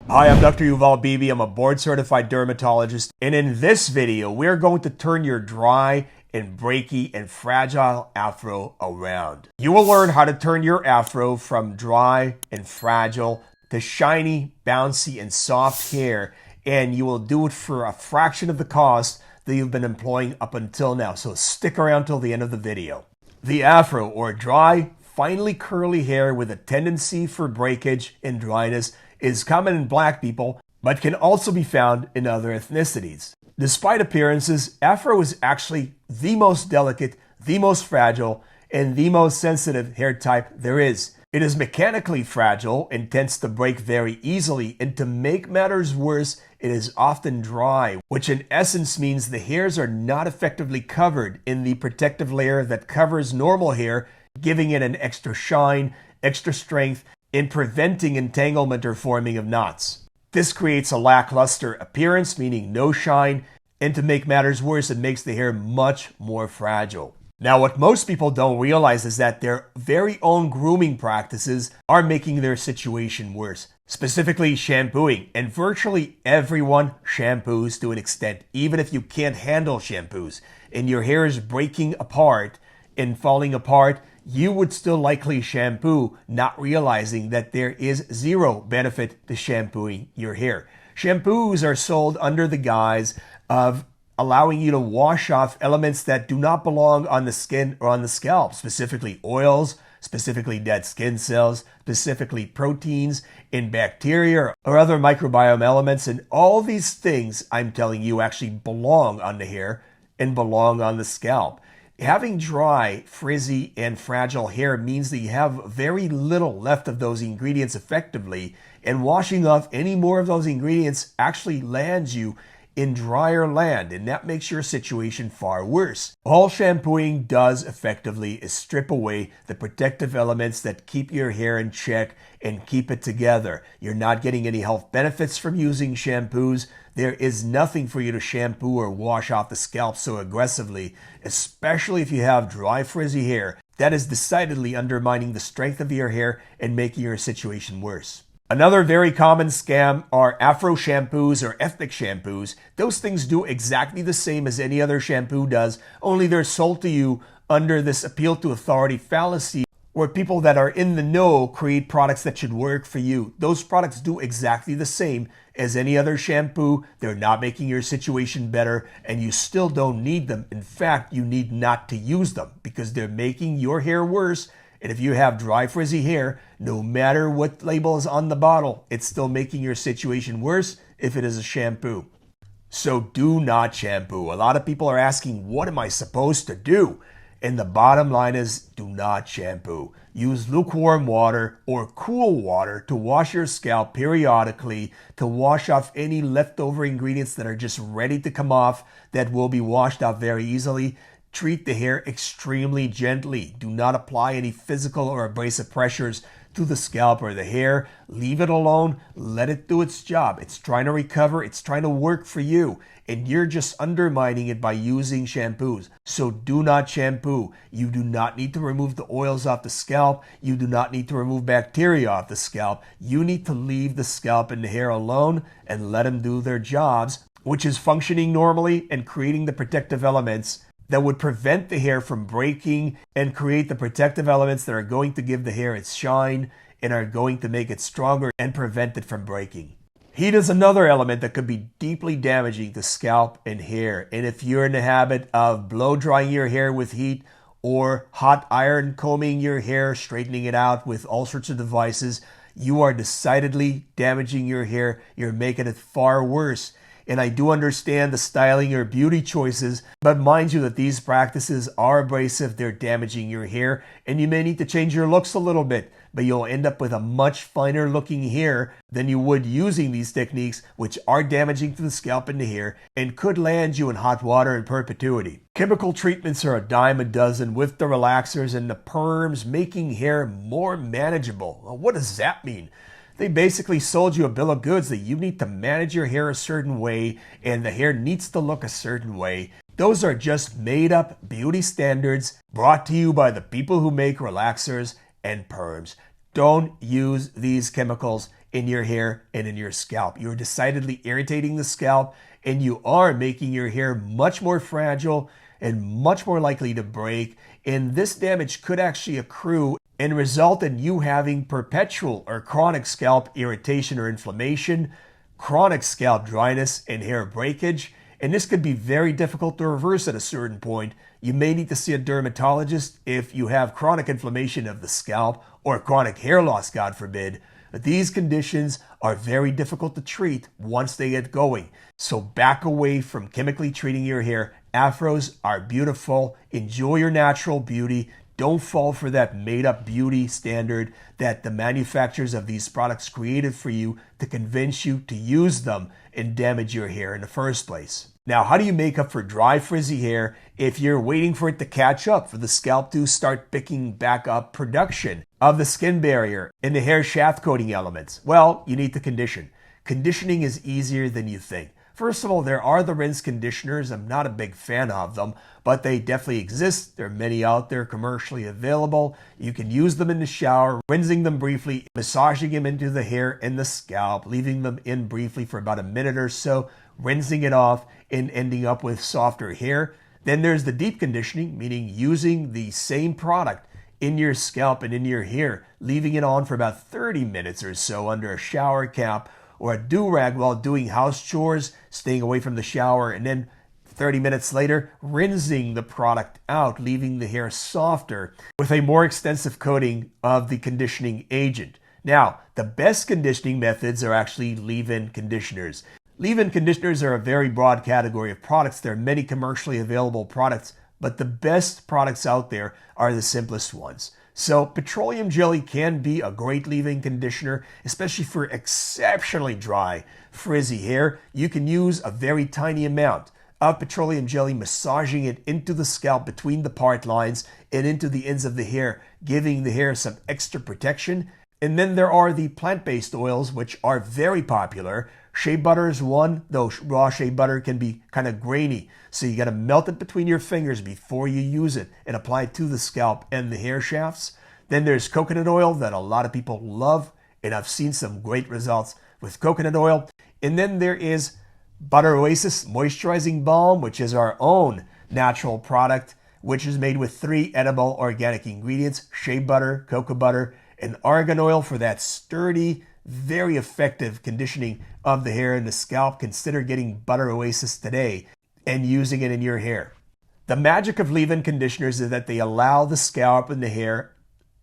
Hi, I'm Dr. Yuval Bibi. I'm a board-certified dermatologist, and in this video, we're going to turn your dry and breaky and fragile afro around. You will learn how to turn your afro from dry and fragile to shiny, bouncy, and soft hair, and you will do it for a fraction of the cost that you've been employing up until now. So stick around till the end of the video. The afro, or dry, finely curly hair with a tendency for breakage and dryness, is common in black people, but can also be found in other ethnicities. Despite appearances, afro is actually the most delicate, the most fragile, and the most sensitive hair type there is. It is mechanically fragile and tends to break very easily, and to make matters worse, it is often dry, which in essence means the hairs are not effectively covered in the protective layer that covers normal hair, giving it an extra shine, extra strength, in preventing entanglement or forming of knots. This creates a lackluster appearance, meaning no shine, and to make matters worse, it makes the hair much more fragile. Now, what most people don't realize is that their very own grooming practices are making their situation worse, specifically shampooing, and virtually everyone shampoos to an extent, even if you can't handle shampoos, and your hair is breaking apart and falling apart, you would still likely shampoo, not realizing that there is zero benefit to shampooing your hair. Shampoos are sold under the guise of allowing you to wash off elements that do not belong on the skin or on the scalp, specifically oils, specifically dead skin cells, specifically proteins and bacteria or other microbiome elements. And all these things, I'm telling you, actually belong on the hair and belong on the scalp. Having dry, frizzy, and fragile hair means that you have very little left of those ingredients effectively, and washing off any more of those ingredients actually lands you in drier land, and that makes your situation far worse. All shampooing does effectively is strip away the protective elements that keep your hair in check and keep it together. You're not getting any health benefits from using shampoos. There is nothing for you to shampoo or wash off the scalp so aggressively, especially if you have dry, frizzy hair. That is decidedly undermining the strength of your hair and making your situation worse. Another very common scam are afro shampoos or ethnic shampoos. Those things do exactly the same as any other shampoo does, only they're sold to you under this appeal to authority fallacy, where people that are in the know create products that should work for you. Those products do exactly the same as any other shampoo. They're not making your situation better, and you still don't need them. In fact, you need not to use them because they're making your hair worse. And if you have dry, frizzy hair, no matter what label is on the bottle, it's still making your situation worse if it is a shampoo. So do not shampoo. A lot of people are asking, what am I supposed to do? And the bottom line is, do not shampoo. Use lukewarm water or cool water to wash your scalp periodically, to wash off any leftover ingredients that are just ready to come off that will be washed off very easily. Treat the hair extremely gently. Do not apply any physical or abrasive pressures to the scalp or the hair. Leave it alone. Let it do its job. It's trying to recover. It's trying to work for you. And you're just undermining it by using shampoos. So do not shampoo. You do not need to remove the oils off the scalp. You do not need to remove bacteria off the scalp. You need to leave the scalp and the hair alone and let them do their jobs, which is functioning normally and creating the protective elements that would prevent the hair from breaking and create the protective elements that are going to give the hair its shine and are going to make it stronger and prevent it from breaking. Heat is another element that could be deeply damaging to scalp and hair. And if you're in the habit of blow drying your hair with heat or hot iron combing your hair, straightening it out with all sorts of devices, you are decidedly damaging your hair. You're making it far worse. And I do understand the styling or beauty choices, but mind you that these practices are abrasive, they're damaging your hair, and you may need to change your looks a little bit, but you'll end up with a much finer looking hair than you would using these techniques, which are damaging to the scalp and the hair, and could land you in hot water in perpetuity. Chemical treatments are a dime a dozen, with the relaxers and the perms making hair more manageable. Well, what does that mean? They basically sold you a bill of goods that you need to manage your hair a certain way and the hair needs to look a certain way. Those are just made up beauty standards brought to you by the people who make relaxers and perms. Don't use these chemicals in your hair and in your scalp. You're decidedly irritating the scalp, and you are making your hair much more fragile and much more likely to break. And this damage could actually accrue and result in you having perpetual or chronic scalp irritation or inflammation, chronic scalp dryness, and hair breakage. And this could be very difficult to reverse at a certain point. You may need to see a dermatologist if you have chronic inflammation of the scalp or chronic hair loss, God forbid. But these conditions are very difficult to treat once they get going. So back away from chemically treating your hair. Afros are beautiful. Enjoy your natural beauty. Don't fall for that made-up beauty standard that the manufacturers of these products created for you to convince you to use them and damage your hair in the first place. Now, how do you make up for dry, frizzy hair if you're waiting for it to catch up, for the scalp to start picking back up production of the skin barrier and the hair shaft coating elements? Well, you need to condition. Conditioning is easier than you think. First of all, there are the rinse conditioners. I'm not a big fan of them, but they definitely exist. There are many out there commercially available. You can use them in the shower, rinsing them briefly, massaging them into the hair and the scalp, leaving them in briefly for about a minute or so, rinsing it off, and ending up with softer hair. Then there's the deep conditioning, meaning using the same product in your scalp and in your hair, leaving it on for about 30 minutes or so under a shower cap or a do-rag while doing house chores, staying away from the shower, and then 30 minutes later, rinsing the product out, leaving the hair softer with a more extensive coating of the conditioning agent. Now, the best conditioning methods are actually leave-in conditioners. Leave-in conditioners are a very broad category of products. There are many commercially available products, but the best products out there are the simplest ones. So petroleum jelly can be a great leave-in conditioner, especially for exceptionally dry, frizzy hair. You can use a very tiny amount of petroleum jelly, massaging it into the scalp between the part lines and into the ends of the hair, giving the hair some extra protection. And then there are the plant-based oils, which are very popular. Shea butter is one, though raw shea butter can be kind of grainy. So you got to melt it between your fingers before you use it and apply it to the scalp and the hair shafts. Then there's coconut oil that a lot of people love, and I've seen some great results with coconut oil. And then there is Butter Oasis Moisturizing Balm, which is our own natural product, which is made with 3 edible organic ingredients: shea butter, cocoa butter, and argan oil for that sturdy, very effective conditioning of the hair and the scalp. Consider getting Butter Oasis today and using it in your hair. The magic of leave-in conditioners is that they allow the scalp and the hair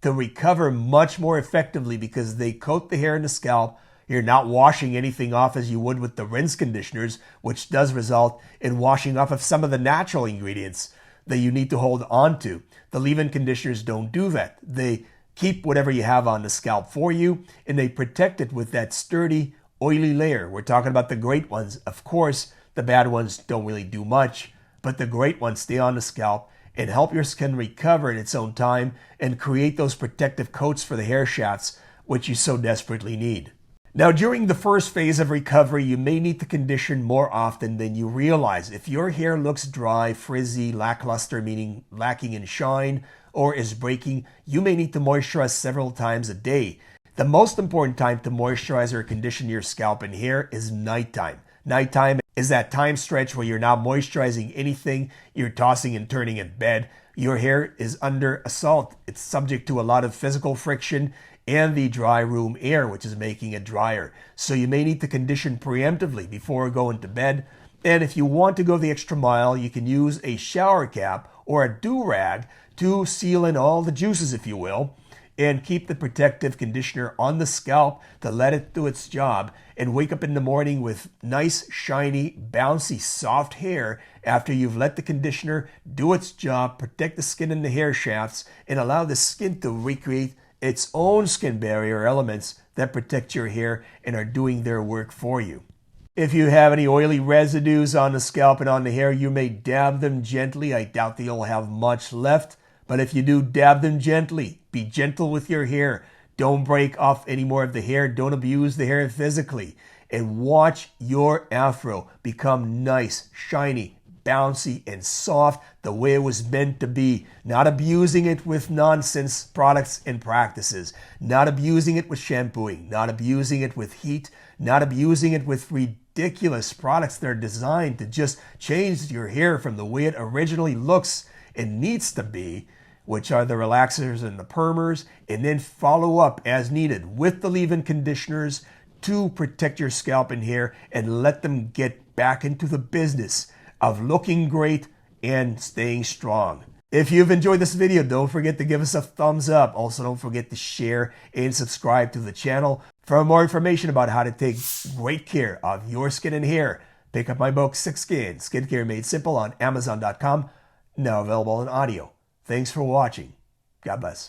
to recover much more effectively because they coat the hair and the scalp. You're not washing anything off as you would with the rinse conditioners, which does result in washing off of some of the natural ingredients that you need to hold on to. The leave-in conditioners don't do that. They keep whatever you have on the scalp for you, and they protect it with that sturdy, oily layer. We're talking about the great ones. Of course, the bad ones don't really do much, but the great ones stay on the scalp and help your skin recover in its own time and create those protective coats for the hair shafts, which you so desperately need. Now, during the first phase of recovery, you may need to condition more often than you realize. If your hair looks dry, frizzy, lackluster, meaning lacking in shine, or is breaking, you may need to moisturize several times a day. The most important time to moisturize or condition your scalp and hair is nighttime. Nighttime is that time stretch where you're not moisturizing anything, you're tossing and turning in bed. Your hair is under assault. It's subject to a lot of physical friction and the dry room air, which is making it drier. So you may need to condition preemptively before going to bed. And if you want to go the extra mile, you can use a shower cap or a do-rag to seal in all the juices, if you will, and keep the protective conditioner on the scalp to let it do its job and wake up in the morning with nice, shiny, bouncy, soft hair after you've let the conditioner do its job, protect the skin and the hair shafts, and allow the skin to recreate its own skin barrier elements that protect your hair and are doing their work for you. If you have any oily residues on the scalp and on the hair, you may dab them gently. I doubt that you'll have much left, but if you do, dab them gently. Be gentle with your hair. Don't break off any more of the hair. Don't abuse the hair physically. And watch your afro become nice, shiny, bouncy and soft the way it was meant to be. Not abusing it with nonsense products and practices. Not abusing it with shampooing. Not abusing it with heat. Not abusing it with ridiculous products that are designed to just change your hair from the way it originally looks and needs to be, which are the relaxers and the permers, and then follow up as needed with the leave-in conditioners to protect your scalp and hair and let them get back into the business of looking great and staying strong. If you've enjoyed this video, don't forget to give us a thumbs up. Also, don't forget to share and subscribe to the channel. For more information about how to take great care of your skin and hair, pick up my book, Six Skin, Skincare Made Simple on Amazon.com, now available in audio. Thanks for watching. God bless.